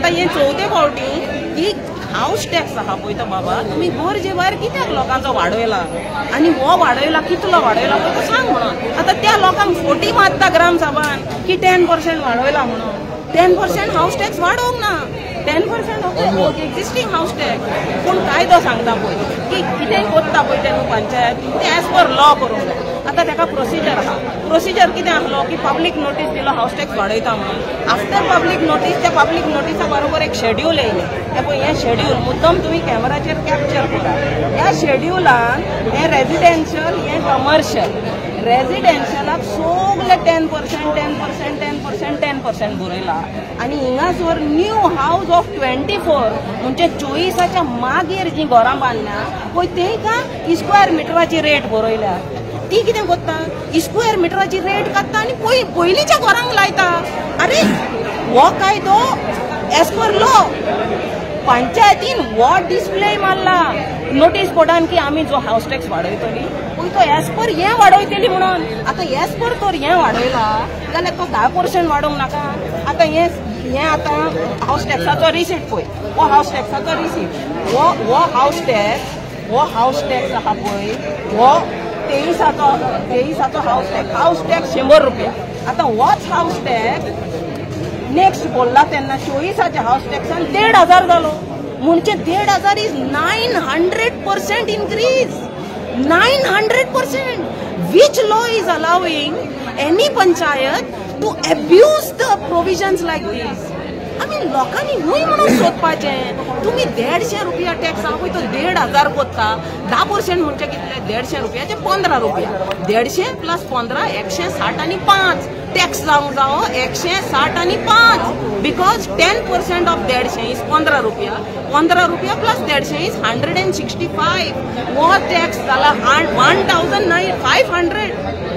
आता हे चौथे फावटी की हाऊस टॅक्स आहा पळय तो बाबा तुम्ही घर जे भायर कित्याक लोकांचो वाडयला आणि हो वाडयला कितलो वाडयला पळय तो सांग म्हणून आता त्या लोकांक फोटी मारता ग्रामसभान की 10% वाडयला म्हणून 10% हाऊस टॅक्स वाडोवंक ना 10% ऑफ एक्झिस्टिंग हाऊस टॅक्स पूण कायदो सांगता पळय की कितेंय कोत्ता पळय ते पंचायत ते एज पर लॉ करूंक जाय आता ताका प्रोसिजर आहा प्रोसिजर कितें आसलो की पब्लीक नोटीस दिलो हाऊस टॅक्स वाडयता म्हणून आफ्टर पब्लीक नोटीस त्या पब्लीक नोटिसा बरोबर एक शेड्यूल येयलें ते पळय हें शेड्यूल मुद्दम तुमी कॅमेराचेर कॅप्चर करा ह्या शेड्युलान हें रेजिडेन्शियल हें कमर्शियल रेजिडेन्शियलाक सगळे 10% बरयला आनी हिंगासर न्यू हाऊस ऑफ 24 म्हणजे 24च्या मागीर जी घरां बांदल्या पळय तेका स्क्वेअर मिटराची रेट बरयल्या ती कितें करता स्क्वेअर मिटराची रेट काडटा आनी पयलींच्या घरांक लायता अरे हो कायदो एज पर लॉ पंचायतीन हो डिस्प्ले मारला नोटीस बोर्डान की आमी जो हाऊस टॅक्स वाडयतली पळय तो एज पर हें वाडयतली म्हणून आता एज पर तर हें वाडयला जाल्यार तो 10% वाडोवंक नाका आता हें आतां हाऊस टॅक्साचो रिसीट पळय हो हाऊस टॅक्साचो रिसीट हो हाऊस टॅक्स आहा पळय हो 23चो हाऊस टॅक्स 100 रुपया आता होच हाऊस टॅक्स नेक्स्ट बोलला तेन्ना 24च्या हाऊस टॅक्सान 1,500 जालो म्हणजे 1,500 is 900% increase 900% which law is allowing any panchayat to abuse the provisions like this आमी लोकांनी हुंय म्हणून सोदपाचें तुमी 150 रुपया टॅक्स आहा पळय तो 1,500 कोत्ता 10% म्हणजे कितले 150 रुपयाचे 15 रुपया 150 प्लस 15 160 आनी 5 टॅक्स जावंक जावो 160 आनी 5 बिकॉज 10% ऑफ 150 इज 15 रुपया 15 रुपया प्लस 150 इज 165 वो टॅक्स जाला 1,500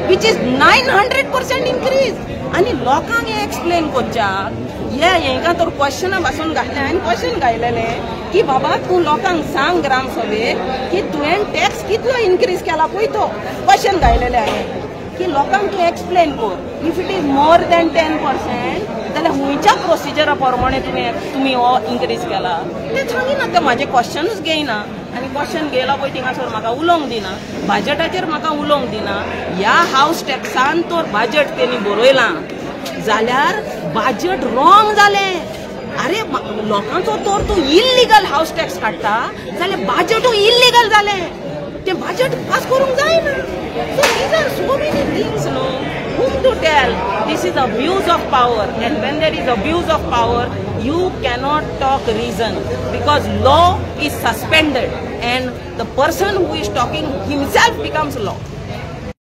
विच इज 900% इन्क्रीज आनी लोकांक हे एक्सप्लेन करच्याक हेका तर क्वेश्चना पासून घातले हांवें क्वेश्चन घायलेले की बाबा तूं लोकांक सांग ग्रामसभेक की तुवें टॅक्स कितलो इन्क्रीज केला पळय तो क्वेश्चन घायलेले हांवें की लोकांक तूं एक्सप्लेन कर if it is more than 10% जाल्यार हुंयच्या प्रोसिजरा प्रमाणे तुमी हो इन्क्रीज केला ते सांगिना ते म्हाजे क्वेश्चनूच घेयना आनी क्वेश्चन घेयला पळय थिंगासर म्हाका उलोवंक दिना बजेटाचेर म्हाका उलोवंक दिना ह्या हाऊस टॅक्सान तर बजेट तेणी बरयलां जाल्यार बजेट रॉंग जालें अरे लोकांचो तर तूं इल्लीगल हाऊस टॅक्स काडटा जाल्यार बजेटूय इल्लीगल जालें ते बजेट पास करूंक जायना so these are so many things know whom to tell this is abuse of power and when there is abuse of power you cannot talk reason because law is suspended and the person who is talking himself becomes law.